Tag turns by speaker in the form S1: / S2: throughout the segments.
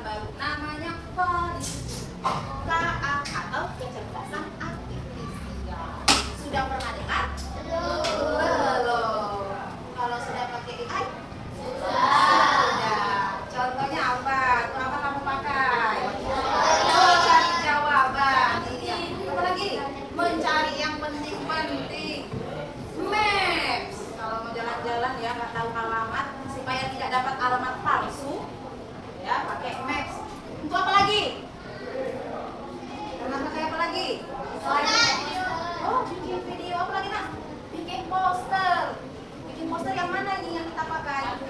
S1: pelajaran baru namanya KA atau kecerdasan artifisial. Sudah pernah dengar? Belum. Kalau sudah pakai AI? Sudah. Contohnya apa? Itu apa kamu pakai? Oh, cari jawaban. Ini apa lagi? Mencari yang penting-penting. Maps. Kalau mau jalan-jalan ya nggak tahu alamat, supaya tidak dapat alamat palsu, ya pakai maps. Untuk apa lagi? Pernah pakai apa lagi? Oh, bikin video. Apa lagi nak? Bikin poster. Bikin poster yang mana ini yang kita pakai?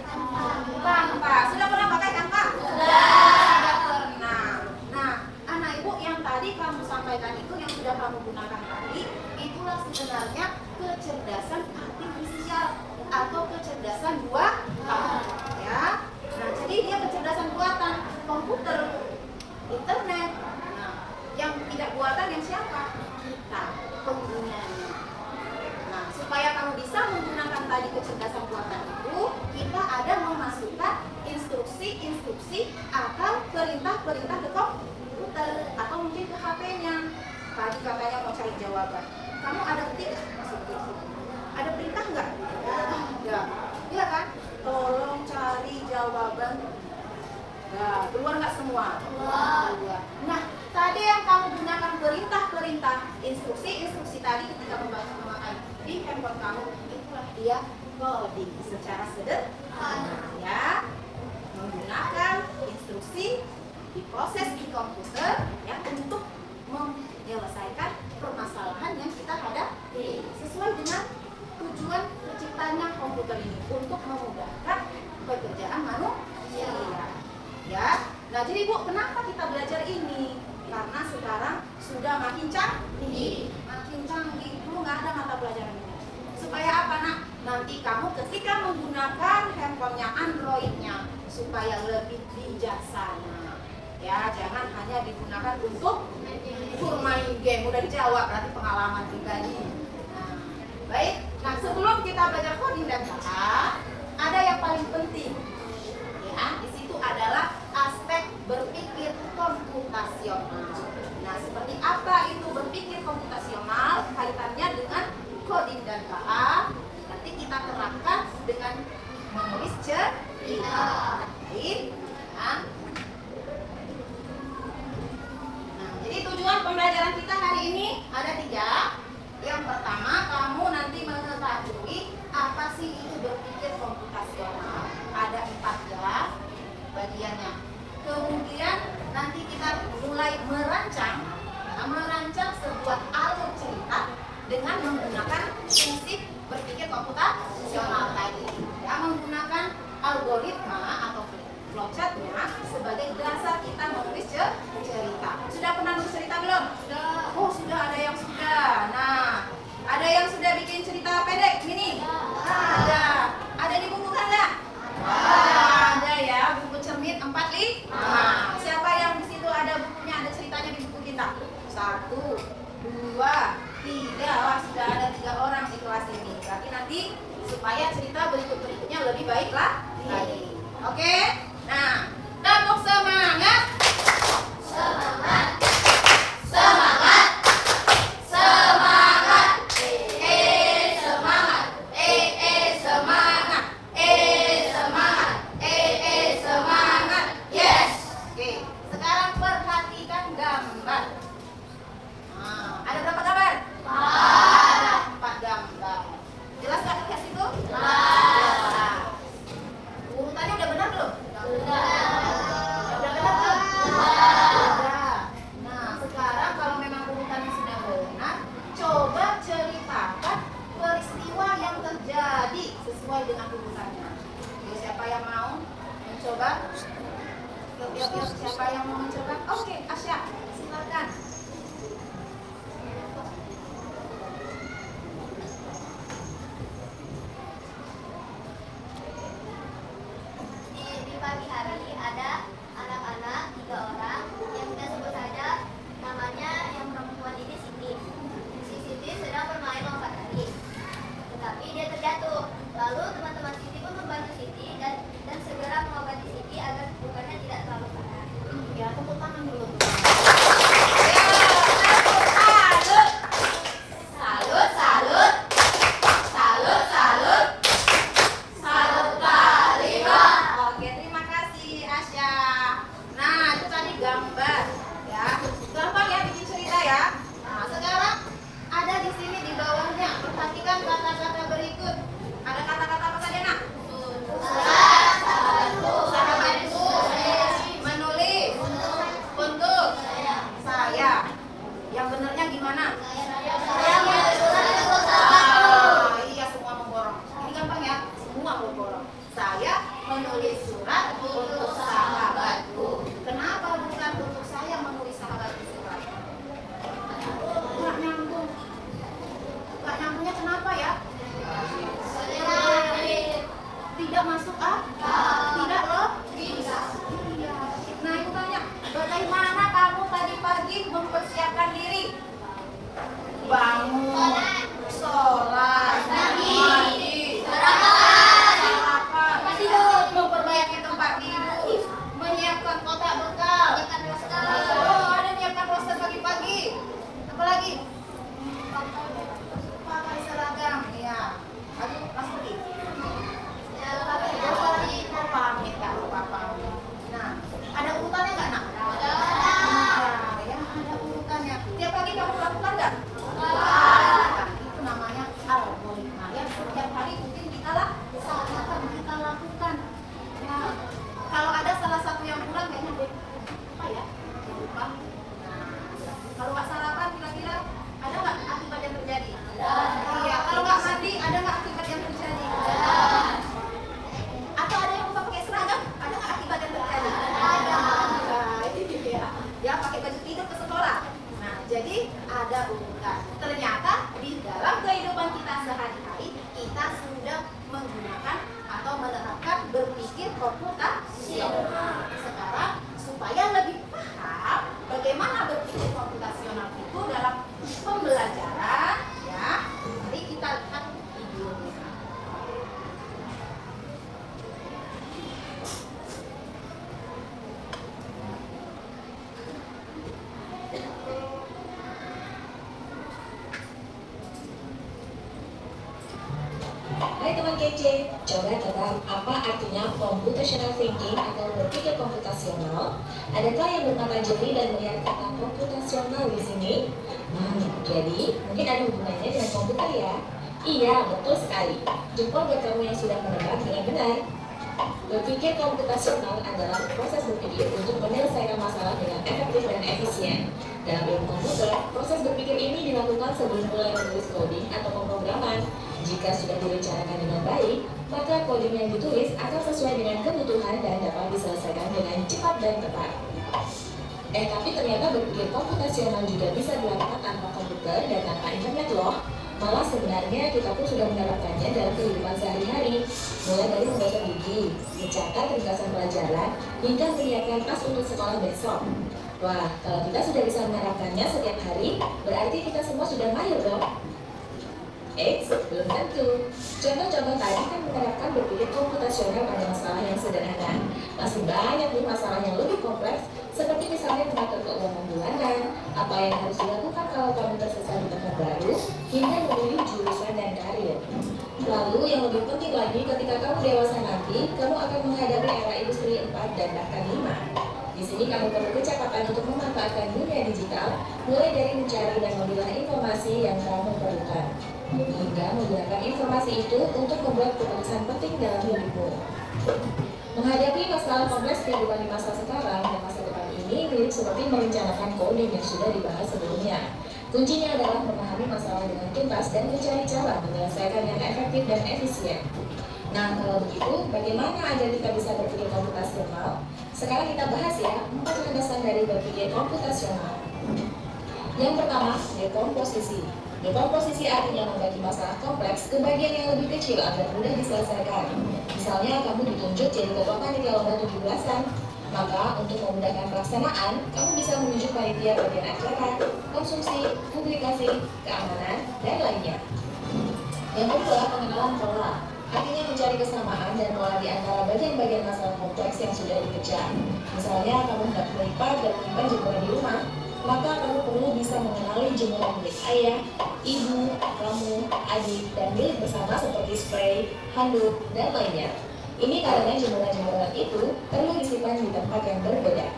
S1: Canva. Sudah pernah pakai Canva? Sudah pernah. Nah, anak ibu yang tadi kamu sampaikan itu, yang sudah kamu gunakan tadi, itulah sebenarnya kecerdasan artifisial atau kecerdasan buatan, ya. Nah, jadi dia kecerdasan buatan komputer, internet. Nah, yang tidak buatan yang siapa? Kita, penggunanya. Nah, supaya kamu bisa menggunakan tadi kecerdasan buatan itu, kita ada memasukkan instruksi-instruksi atau perintah-perintah ke komputer atau mungkin ke HP-nya. Tadi katanya mau cari jawaban. Kamu ada ketik masuk ke sini. Ada perintah nggak? Ada. Iya kan? Tolong cari jawaban. Nah, keluar nggak semua? Keluar. Nah, tadi yang kamu gunakan perintah-perintah, instruksi-instruksi tadi ketika memakai di handphone kamu, itulah dia coding secara sederhana, ya. Menggunakan instruksi diproses di komputer ya untuk menyelesaikan permasalahan yang kita hadapi sesuai dengan tujuan terciptanya komputer ini untuk memudahkan pekerjaan manusia. Ya, nah jadi Bu, kenapa kita belajar ini? Karena sekarang sudah makin canggih, Dulu nggak ada mata pelajaran ini. Supaya apa nak? Nanti kamu ketika menggunakan handphonenya, Androidnya, supaya lebih bijaksana. Ya, jangan hanya digunakan untuk main game. Udah dijawab, berarti pengalaman pribadi. Nah, baik. Nah, sebelum kita belajar coding dan bahasa, ada yang paling penting. Ya, di situ adalah aspek berpikir komputasional. Nah, seperti apa itu berpikir komputasional kaitannya dengan coding dan KA? Nanti kita terapkan dengan menulis cerita. Baik. Nah, jadi tujuan pembelajaran kita hari ini ada 3. Yang pertama, kamu nanti mengetahui apa sih itu berpikir komputasional. Ada 4 ya bagiannya. Kemudian nanti kita mulai merancang sebuah alur cerita dengan menggunakan prinsip berpikir komputasional tadi. Ya, menggunakan algoritma atau flowchartnya sebagai dasar kita menulis cerita. Sudah pernah nulis cerita belum? Sudah. Oh, sudah, ada yang sudah. Nah, ada yang sudah bikin cerita pendek gini? Ada. Ada dibukukan nggak? Ada ya, buku cermin 45. Siapa yang di situ ada bukunya, ada ceritanya di buku kita? 1, 2, 3. Wah, sudah ada 3 orang di kelas ini. Berarti nanti supaya cerita berikutnya lebih baik lagi. Oke? Nah, tepuk semangat. Semangat. Semangat. Semangat. Semangat. Semangat. Semangat. Semangat. Yes. Oke. Sekarang perhatikan gambar. Nah, ada berapa gambar? 4 gambar. Jelas nggak tugas itu? Jelas. Urutannya udah benar belum? Udah benar belum? Udah. Nah, sekarang kalau memang urutannya sudah benar, coba ceritakan peristiwa yang terjadi sesuai dengan urutannya. Jadi, siapa yang mau mencoba? Siapa yang mau mencoba? Oke, Asya, silakan.
S2: Di pagi hari ada anak-anak 3 orang yang kita sebut saja namanya yang perempuan ini Siti. Si Siti sedang bermain lompat tadi, tetapi dia terjatuh. Lalu teman-teman Siti pun membantu Siti dan segera mengobati Siti agar luka tidak terlalu parah.
S1: menyiapkan kotak bekal.
S2: Menyiapkan roster.
S1: Oh, ada menyiapkan roster pagi-pagi. Apa lagi? Pakai seragam. Iya. Aduh, langsung pergi.
S2: Ya,
S1: Lupa pamit, Kak. Lupa pamit. Nah, ada urutannya nggak, Nak?
S2: ada.
S1: Nah, ya, ada urutannya. Tiap pagi kamu lakukan nggak? Itu namanya algoritma yang setiap hari mungkin kita lakukan. Ya, kalau ada salah satu yang kurang kayaknya apa ya? Lupa. Nah, kalau nggak sarapan kira-kira ada nggak akibat yang terjadi? Iya. Kalau nggak mandi ada nggak akibat yang terjadi? Atau ada yang lupa pakai seragam? Ada nggak akibat yang terjadi? Nah, ini dia. Ya, pakai baju tidur ke sekolah. Nah, jadi ada urutan. Ternyata di dalam kehidupan kita sehari-hari kita sudah menggunakan atau menerapkan berpikir komputasional. Sekarang supaya lebih paham bagaimana berpikir komputasional itu dalam pembelajaran, ya, mari kita lihat videonya.
S3: Hai teman kece, coba tebak apa artinya computational thinking atau berpikir komputasional? Adakah yang bermata jeli dan melihat kata komputasional di sini? Jadi mungkin ada hubungannya dengan komputer ya? Iya, betul sekali. Jempol buat kamu yang sudah menebak dengan benar. Berpikir komputasional adalah proses berpikir untuk menyelesaikan masalah dengan efektif dan efisien. Dalam ilmu komputer, proses berpikir ini dilakukan sebelum mulai menulis coding atau pemrograman. Jika sudah direncanakan dengan baik, maka coding yang ditulis akan sesuai dengan kebutuhan dan dapat diselesaikan dengan cepat dan tepat. Tapi ternyata berpikir komputasional juga bisa dilakukan tanpa komputer dan tanpa internet loh. Malah sebenarnya kita pun sudah menerapkannya dalam kehidupan sehari-hari, mulai dari menggosok gigi, mencatat ringkasan pelajaran, hingga menyiapkan tas untuk sekolah besok. Wah, kalau kita sudah bisa menerapkannya setiap hari, berarti kita semua sudah mahir dong. Belum tentu. Contoh-contoh tadi kan menerapkan berpikir komputasional pada masalah yang sederhana. Masih banyak nih masalah yang lebih kompleks, seperti misalnya mengatur keuangan bulanan, apa yang harus dilakukan kalau kamu tersesat di tempat baru, hingga memilih jurusan dan karir. Lalu yang lebih penting lagi, ketika kamu dewasa nanti, kamu akan menghadapi era industri 4 dan bahkan 5. Di sini kamu perlu kecepatan untuk memanfaatkan dunia digital, mulai dari mencari dan memilah informasi yang kamu perlukan, hingga menggunakan informasi itu untuk membuat keputusan penting dalam hidupmu. Menghadapi masalah kompleks kehidupan di masa sekarang dan masa depan ini mirip seperti merencanakan coding yang sudah dibahas sebelumnya. Kuncinya adalah memahami masalah dengan tuntas dan mencari cara menyelesaikan yang efektif dan efisien. Nah, kalau begitu, bagaimana agar kita bisa berpikir komputasional? Sekarang kita bahas ya, 4 landasan dari berpikir komputasional. Yang pertama, dekomposisi. Dekomposisi artinya membagi masalah kompleks ke bagian yang lebih kecil agar mudah diselesaikan. Misalnya, kamu ditunjuk jadi ketua panitia lomba 17-an. Maka, untuk memudahkan pelaksanaan, kamu bisa menunjuk panitia bagian acara, konsumsi, publikasi, keamanan, dan lainnya. Yang kedua, pengenalan pola. Artinya mencari kesamaan dan pola di antara bagian-bagian masalah kompleks yang sudah dikejar. Misalnya, kamu hendak melipat dan menyimpan jemuran di rumah, maka kamu perlu bisa mengenali jemuran milik ayah, ibu, kamu, adik, dan milik bersama seperti spray, handuk, dan lainnya. Ini karena jemuran-jemuran itu perlu disimpan di tempat yang berbeda.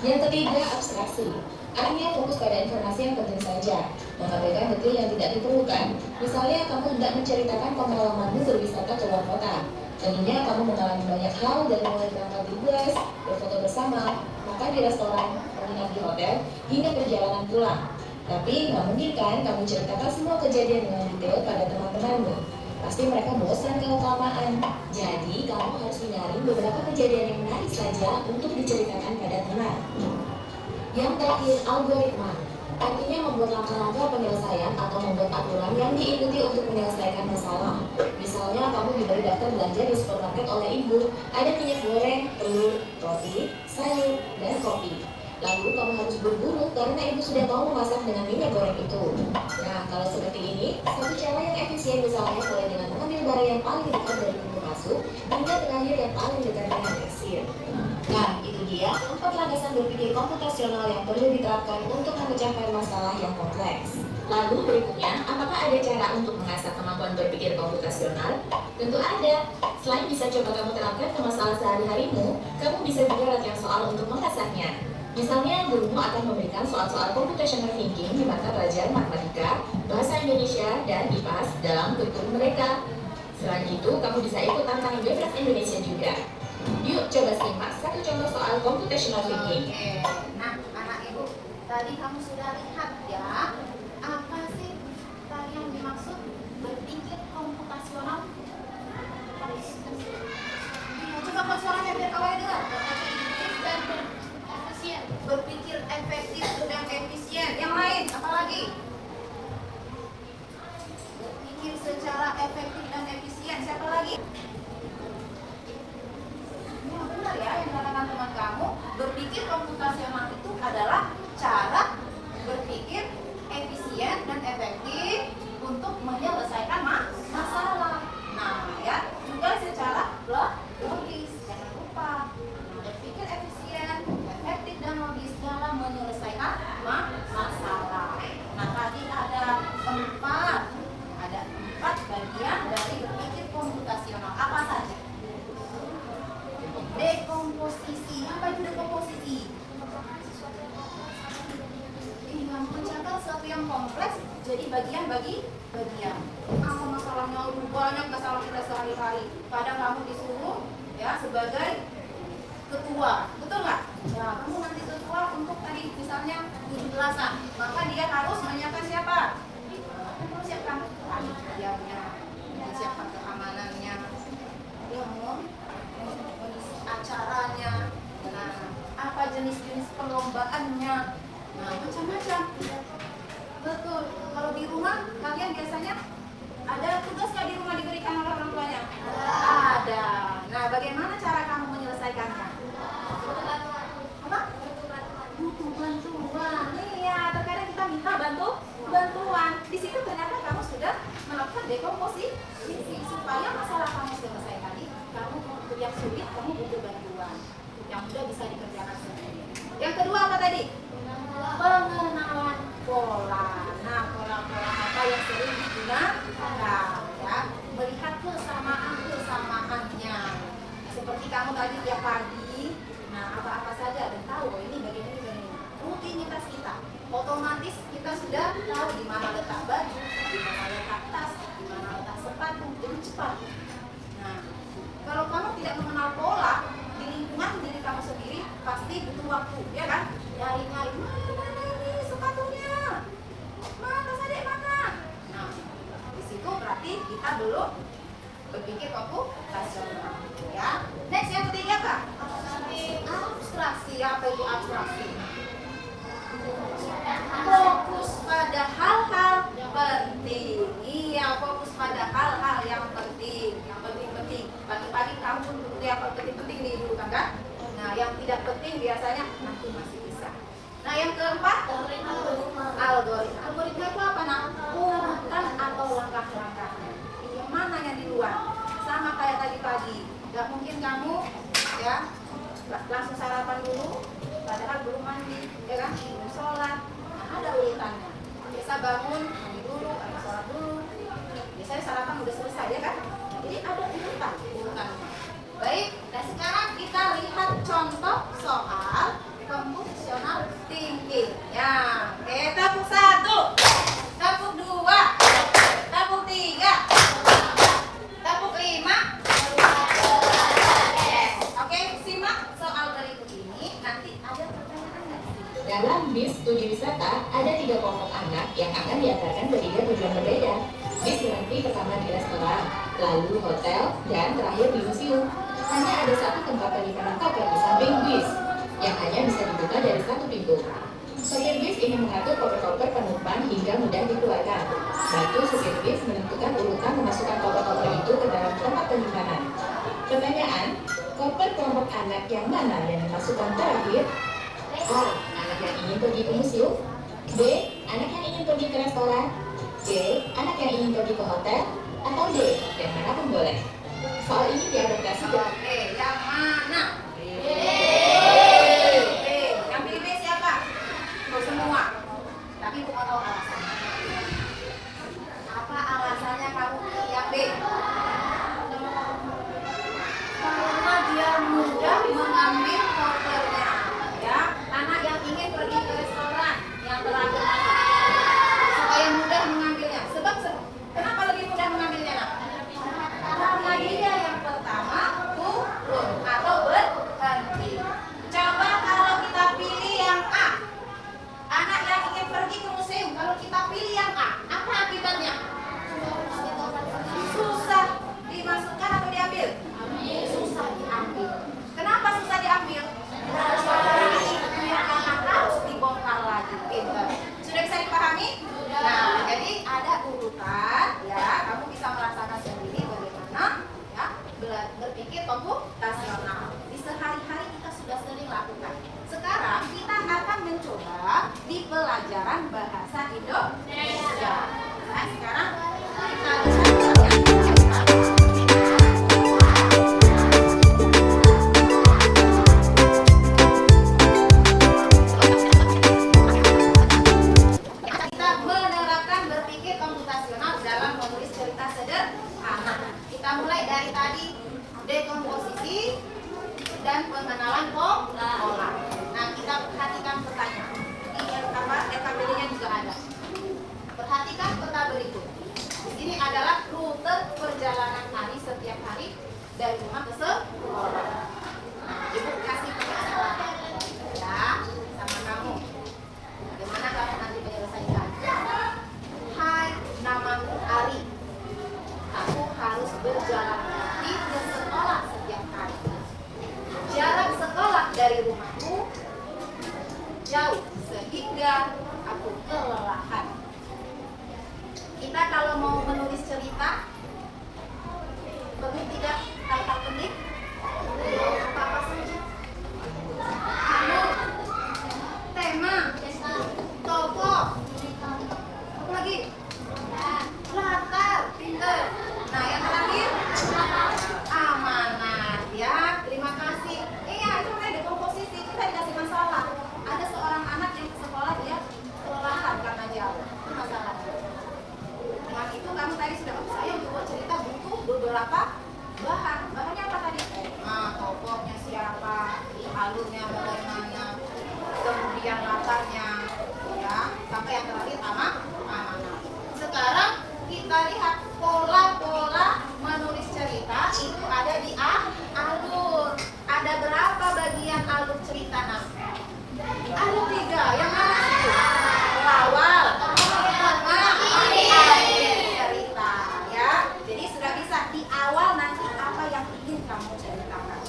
S3: Yang ketiga, abstraksi. Artinya fokus pada informasi yang penting saja, mengabaikan detail yang tidak diperlukan. Misalnya, kamu hendak menceritakan pengalamanmu berwisata ke luar kota. Tentunya kamu mengalami banyak hal dari mulai berangkat di bus, berfoto bersama, makan di restoran, menginap di hotel, hingga perjalanan pulang. Tapi nggak mungkin kan kamu ceritakan semua kejadian dengan detail pada teman-temanmu. Pasti mereka bosan kalau kelamaan. Jadi kamu harus menyaring beberapa kejadian yang menarik saja untuk diceritakan pada teman. Yang terakhir, algoritma. Artinya membuat langkah-langkah penyelesaian atau membuat aturan yang diikuti untuk menyelesaikan masalah. Misalnya, kamu diberi daftar belanja di supermarket oleh ibu. Ada minyak goreng, telur, roti, sayur, dan kopi. Lalu kamu harus berburu karena ibu sudah mau memasak dengan minyak goreng itu. Nah, kalau seperti ini, satu cara yang efisien misalnya mulai dengan mengambil barang yang paling dekat dari pintu masuk hingga terakhir yang paling dekat dengan kasir. Nah, itu dia 4 landasan berpikir komputasional yang perlu diterapkan untuk memecahkan masalah yang kompleks. Lalu berikutnya, apakah ada cara untuk mengasah kemampuan berpikir komputasional? Tentu ada. Selain bisa coba kamu terapkan ke masalah sehari-harimu, kamu bisa juga latihan soal untuk mengasahnya. Misalnya, gurumu akan memberikan soal-soal computational thinking di mata pelajaran matematika, bahasa Indonesia, dan IPAS dalam kurikulum mereka. Selain itu, kamu bisa ikut tantangan bebas Indonesia juga. Yuk, coba simak satu contoh soal computational thinking.
S1: Oke, nah anak ibu, tadi kamu sudah lihat ya, apa sih tadi yang dimaksud berpikir komputasional? Coba kau suaranya biar kawan dengar. Berpikir efektif dan efisien. Yang lain, apa lagi? Berpikir secara efektif dan efisien. Siapa lagi? Benar ya yang dikatakan teman kamu, berpikir komputasional itu adalah cara berpikir efisien dan efektif untuk menyelesaikan masalah. Nah, ya, juga secara logis. Jangan lupa, berpikir efisien, efektif dan logis dalam menyelesaikan masalah. Nah, tadi ada empat bagian dari berpikir komputasional. Apa saja? Dekomposisi. Apa itu dekomposisi? Mencatat sesuatu yang kompleks jadi bagian bagi bagian. Apa masalahnya banyak masalah kita sehari-hari. Kadang kamu disuruh ya sebagai ketua, betul nggak? Ya, kamu nanti ketua untuk tadi misalnya 17-an, maka dia harus menyiapkan siapa? Siapkan panitianya, siapkan keamanannya, dia mengisi acaranya, nah apa jenis-jenis perlombaannya, nah macam-macam. Betul. Kalau di rumah kalian biasanya ada tugas nggak di rumah diberikan oleh orang tuanya? Ada. Nah, bagaimana cara kamu menyelesaikannya? Apa? Butuh bantuan. Iya, terkadang kita minta bantuan. Di situ ternyata kamu sudah melakukan dekomposisi supaya masalah kamu selesai tadi. Kamu yang sulit, kamu butuh bantuan. Yang mudah bisa dikerjakan sendiri. Yang kedua apa tadi? Pengenalan pola. Nah, pola-pola apa yang sering digunakan ya? Melihat kesamaan-kesamaannya. Seperti kamu tadi tiap pagi, nah apa-apa saja dan tahu ini bagian ini. Rutinitas kita, otomatis kita sudah tahu di mana letak baju, di mana letak tas, di mana letak sepatu, jadi cepat. Nah, kalau kamu tidak mengenal pola di lingkungan diri kamu sendiri, pasti butuh waktu, ya kan? Nyari-nyari mana ini sepatunya, mana tas adik mana? Nah, di situ berarti kita belum berpikir komputasional, ya. Next yang ketiga apa? Abstraksi. Apa itu abstraksi? Fokus pada hal-hal penting. Iya, fokus pada hal-hal yang penting, yang penting-penting. Pagi-pagi kamu untuk yang penting-penting nih dulu kan? Nah, yang tidak penting biasanya nanti masih bisa. Nah, yang keempat, algoritma. Algoritma itu apa? Nah, urutan atau langkah-langkahnya. Yang mana yang di luar? Sama kayak tadi pagi. Gak mungkin kamu ya langsung sarapan dulu, padahal belum mandi, ya kan? Belum sholat. Nah, ada urutannya. Biasa bangun, mandi dulu, ada sholat dulu. Biasanya sarapan udah selesai, ya kan? Jadi ada urutannya. Baik, dan sekarang kita lihat contoh soal computational thinking. Ya, oke, tepuk 1, tepuk 2, tepuk 3, tepuk 5. Oke, simak soal berikut ini. Nanti ada pertanyaannya.
S3: Dalam bis studi wisata, ada 3 kelompok anak yang akan diantarkan ke 3 tujuan berbeda. Bis berhenti pertama di restoran, lalu hotel, dan terakhir di museum. Hanya ada satu tempat penyimpanan koper di samping bis, yang hanya bisa dibuka dari satu pintu. Supir bis ini mengatur koper-koper penumpang hingga mudah dikeluarkan. Bantu supir bis menentukan urutan memasukkan koper-koper itu ke dalam tempat penyimpanan. Pertanyaan, koper kelompok anak yang mana yang dimasukkan terakhir? A. Anak yang ingin pergi ke museum. B. Anak yang ingin pergi ke restoran. C. Anak yang ingin pergi ke hotel. Atau D. Yang manapun boleh. Soal ini diadaptasi ke
S1: Oke, yang mana? dari rumahku jauh sehingga aku kelelahan. Kita kalau mau menulis cerita perlu tidak hal-hal penting? Apa-apa saja. Alur, tema, tokoh, apa lagi? Latar, pinter. Nah, yang terakhir amanat, ya. Terima kasih. Iya, itu kan ada komposisi. Kita dikasih masalah. Ada seorang anak yang ke sekolah dia kelelahan karena jauh. Itu masalah. Dengan itu kamu tadi sudah saya untuk buat cerita butuh beberapa bahan. Bahannya apa tadi? Nah, tokohnya siapa, alurnya bagaimana, kemudian latarnya, ya. Sampai yang terakhir amanat. Sekarang kita lihat pola-pola menulis cerita itu ada di alur. Ada berapa bagian alur cerita nas? Ada 3. Yang mana itu? Awal, tengah, akhir cerita, ya. Jadi sudah bisa di awal nanti apa yang ingin kamu ceritakan.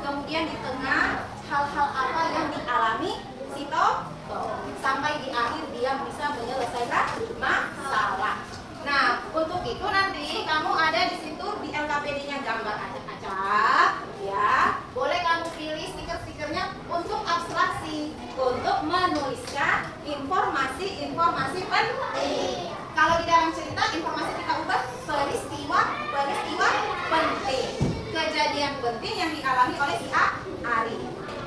S1: Kemudian di tengah hal-hal apa yang dialami si tokoh. Sampai di akhir dia bisa menyelesaikan masalah. Nah, untuk itu nanti kamu ada di situ di LKPD-nya gambar acak-acak, ya. Boleh kamu pilih stiker-stikernya untuk abstraksi, untuk menuliskan informasi penting. Kalau di dalam cerita informasi kita ubah peristiwa penting, kejadian penting yang dialami oleh si Ari.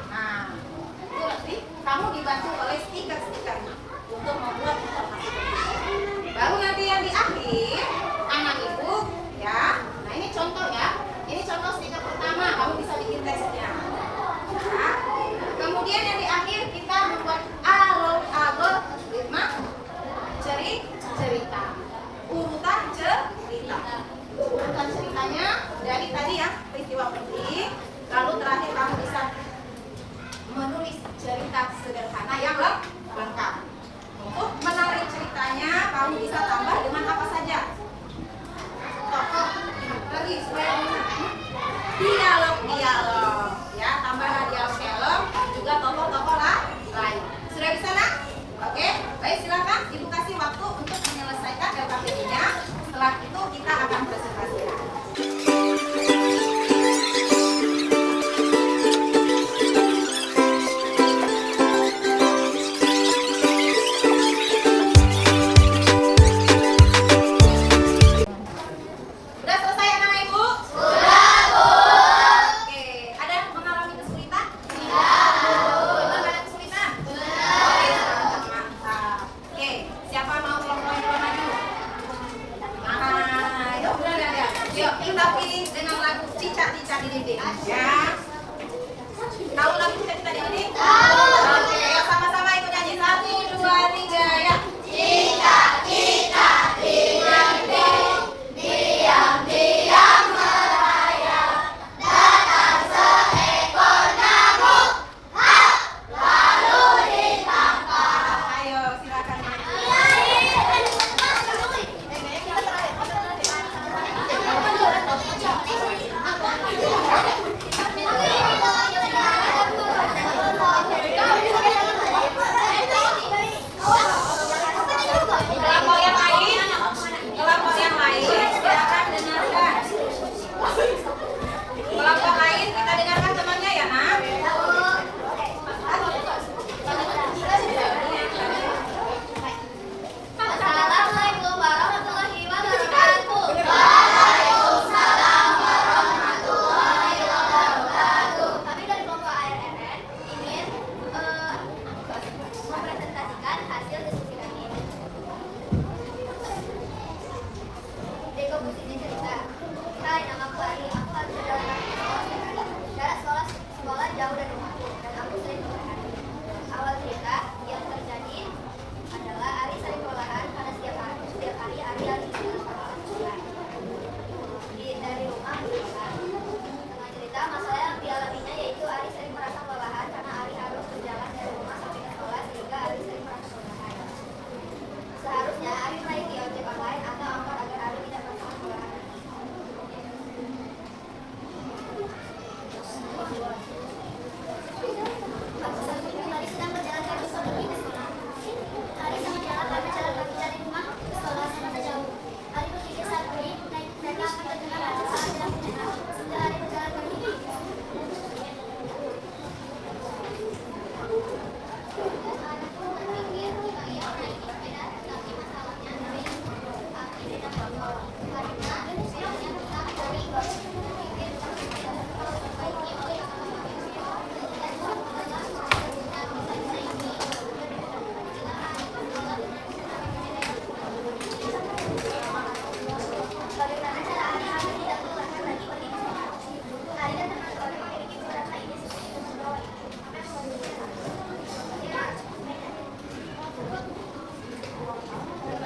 S1: Nah, itu nanti kamu dibantu oleh stiker-stikernya untuk membuat informasi penting. Baru nanti yang di akhir anak ibu, ya. Nah, ini contoh ya. Ini contoh stiker pertama, kamu bisa bikin teksnya. Ya. Kemudian yang di akhir kita membuat algoritma cerita. Urutan cerita. Urutan ceritanya dari tadi ya, peristiwa penting. Lalu terakhir kamu bisa menulis cerita sederhana yang lengkap. Untuk menarik ceritanya, kamu bisa tambah dengan apa saja? Tokoh, lagi supaya dialog, ya, tambahlah dialog, juga tokoh-tokoh lain. Sudah bisa nak? Oke, baik, silakan ibu kasih waktu untuk menyelesaikan LKPD-nya. Setelah itu kita akan presentasikan. Sudah selesai anak ibu? Sudah, Bu. Oke, ada
S2: Anakku berpikir jika ia menaiki sepeda, tapi masalahnya naik kaki tidak motor. Karena sepedanya tetap dari berpikir diperbaiki oleh kakak-kakaknya dan semoga sepedanya bisa dinaiki. Bagaimana cara Ari agar tidak kelelahan lagi pergi ke sekolah? Ari dan teman-teman memiliki beberapa ide seperti membawa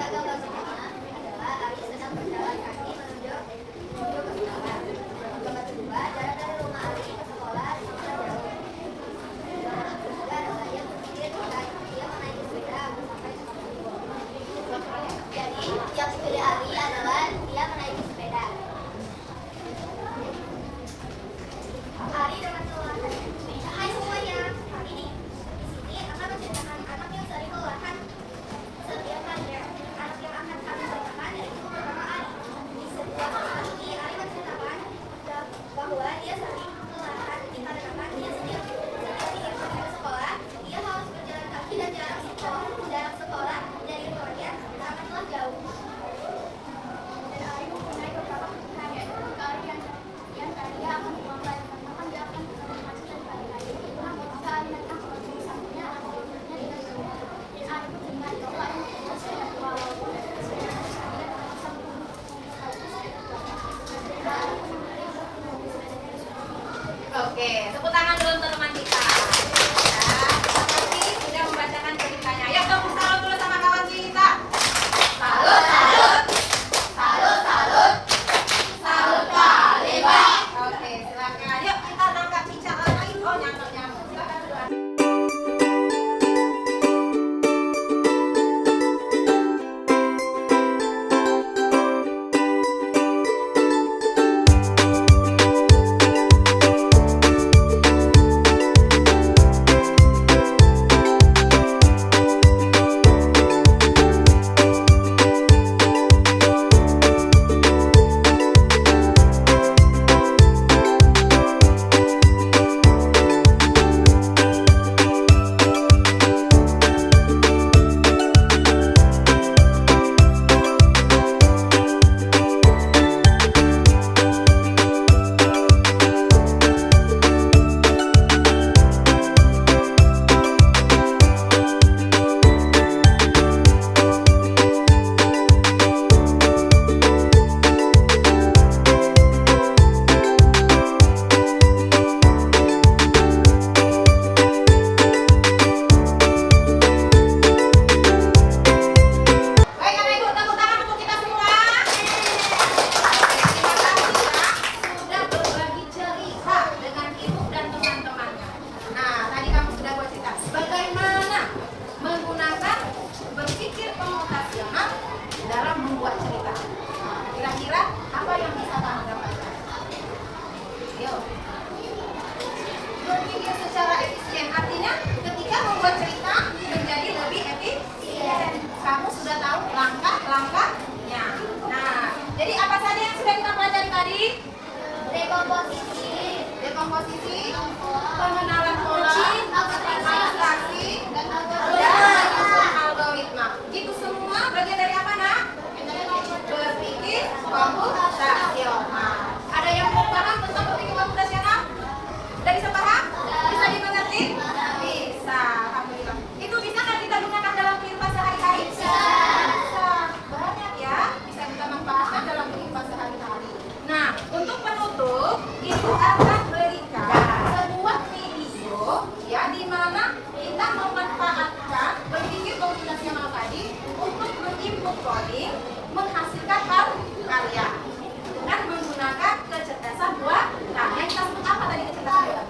S2: Gambar pertama adalah Ari sedang berjalan kaki menuju ke sekolah. Gambar kedua, jarak dari rumah Ari ke sekolah sangat jauh. Gambar ketiga adalah ia berpikir jika ia menaiki sepeda agar sampai sekolah. Jadi, yang dipilih Ari adalah dia menaiki sepeda. Ari dengan kelelahannya. Hai semuanya, kali ini di sini akan menceritakan anak yang sering kelelahan setiap harinya. Anak yang akan kami ceritakan yaitu bernama Ari. Di setiap hari ini Ari menceritakan bahwa dia sering kelelahan dikarenakan dia setiap ingin pergi ke sekolah, dia harus berjalan kaki dan jarak sekolah dari rumahnya sangatlah jauh. Dan Ari mempunyai beberapa kebutuhan yaitu bekal yang tadinya akan memulai maka dia akan kemacetan pagi-pagi. Itulah mengapa Ari datang ke rumah satunya atau rumahnya dengan jauh. Dan Ari pun dengan jauh Ari mempunyai sepeda tua walaupun sepeda saya terpaksa mempunyai sepeda tua. Dan Ari pun membeli sepedanya di sekolah.
S1: Oke, tepuk tangan dulu untuk teman kita. Ya, terima kasih sudah membacakan ceritanya. Yuk, tepuk salut dulu sama kawan kita. Salut, salut. Salut, salut. Salut kali, Pak. Oke, silakan. Yuk, kita tangkap bicara lain. Oh, nyamuk. Silakan duluan. Baik, anak ibu, tepuk tangan untuk kita semua. Terima kasih ya, sudah berbagi cerita dengan ibu dan teman-temannya. Nah, tadi kamu sudah buat cerita bagaimana menggunakan berpikir komutasional dalam membuat cerita. Nah, kira-kira apa yang bisa kamu dapatkan? Yuk. Berpikir secara efisien, artinya ketika membuat cerita menjadi lebih efisien. Kamu sudah tahu langkah-langkahnya. Nah, jadi apa saja yang sudah kita pelajari tadi? Dekomposisi, pengenalan pola, abstraksi, dan algoritma. Itu semua bagian dari apa, Nak? Berpikir komputasional. Ada yang belum paham tentang berpikir komputasional? Udah bisa paham? Bisa dimengerti? Bisa. Alhamdulillah. Itu bisa nggak kita gunakan dalam kehidupan sehari-hari? Bisa. Banyak ya. Bisa kita manfaatkan dalam kehidupan sehari-hari. Nah, untuk penutup itu akan berikan sebuah video ya di mana kita memanfaatkan berpikir komputasional tadi untuk menginput coding, menghasilkan karya dengan menggunakan kecerdasan buatan. Yang kita sebut apa tadi kecerdasan buatan?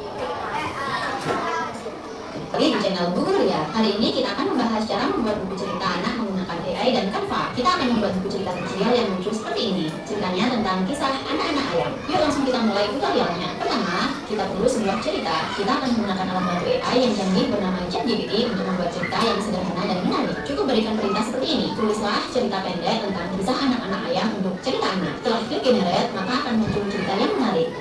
S4: Di channel Bu Guru ya. Hari ini kita akan membahas cara membuat buku cerita anak menggunakan AI dan Canva. Kita akan membuat buku cerita kecil yang lucu seperti ini. Ceritanya tentang kisah anak-anak ayam. Yuk langsung kita mulai tutorialnya. Pertama, kita perlu sebuah cerita. Kita akan menggunakan alat bantu AI yang canggih bernama ChatGPT untuk membuat cerita yang sederhana dan menarik. Cukup berikan perintah seperti ini. Tulislah cerita pendek tentang kisah anak-anak ayam untuk cerita anak. Setelah klik generate, maka akan muncul cerita yang menarik.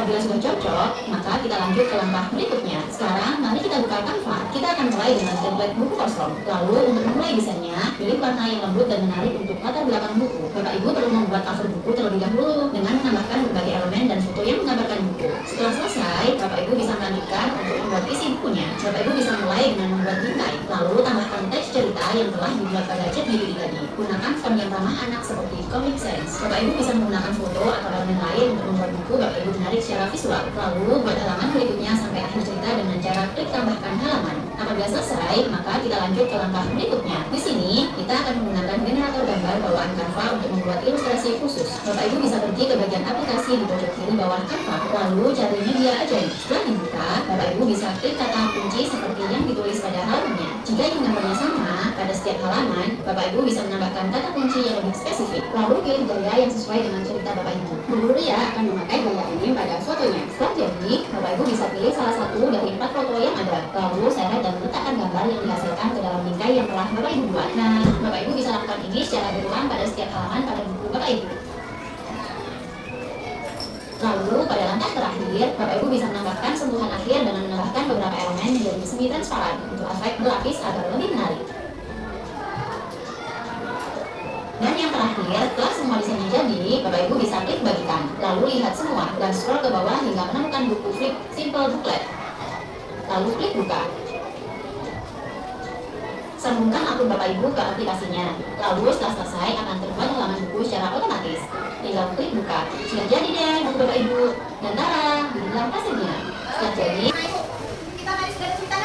S4: Apabila sudah cocok, maka kita lanjut ke langkah berikutnya. Sekarang, mari kita buka Canva. Kita akan mulai dengan template buku kosong. Lalu, untuk memulai desainnya, pilih warna yang lembut dan menarik untuk latar belakang buku. Bapak Ibu perlu membuat cover buku terlebih dahulu dengan menambahkan berbagai elemen dan foto yang menggambarkan buku. Setelah selesai, Bapak Ibu bisa melanjutkan untuk membuat isi bukunya. Bapak Ibu bisa mulai dengan membuat bingkai, lalu tambahkan teks cerita yang telah dibuat pada ChatGPT tadi. Gunakan font yang ramah anak seperti Comic Sans. Bapak Ibu bisa menggunakan foto atau elemen lain untuk membuat buku Bapak Ibu menarik secara visual. Lalu buat halaman berikutnya sampai akhir cerita dengan cara klik tambahkan halaman. Apabila selesai, maka kita lanjut ke langkah berikutnya. Di sini kita akan menggunakan generator gambar bawaan Canva untuk membuat ilustrasi khusus. Bapak Ibu bisa pergi ke bagian aplikasi di pojok kiri bawah Canva, lalu cari media ajaib. Setelah dibuka, Bapak Ibu bisa klik kata kunci seperti yang ditulis pada halamannya. Jika ingin gambarnya sama pada setiap halaman, Bapak Ibu bisa menambahkan kata kunci yang lebih spesifik. Lalu pilih gaya yang sesuai dengan cerita Bapak Ibu. Bu Ria akan memakai gaya ini pada fotonya. Setelah jadi, Bapak Ibu bisa pilih salah satu dari 4 foto yang ada. Lalu seret dan letakkan gambar yang dihasilkan ke dalam bingkai yang telah Bapak Ibu buat. Nah, Bapak Ibu bisa lakukan ini secara berulang pada setiap halaman pada buku Bapak Ibu. Lalu pada langkah terakhir, Bapak Ibu bisa menambahkan sentuhan akhir dengan menambahkan beberapa elemen menjadi semi transparan untuk efek berlapis agar lebih menarik. Dan yang terakhir, setelah semua desainnya jadi, Bapak Ibu bisa klik bagikan, lalu lihat semua dan scroll ke bawah hingga menemukan buku Flip Simple Booklet. Lalu klik buka. Sambungkan akun Bapak Ibu ke aplikasinya. Lalu setelah selesai akan terbuat halaman buku secara otomatis. Tinggal klik buka. Sudah jadi deh buku Bapak Ibu. Dan tara, beginilah hasilnya. Setelah jadi,
S1: Kita mari sudah cerita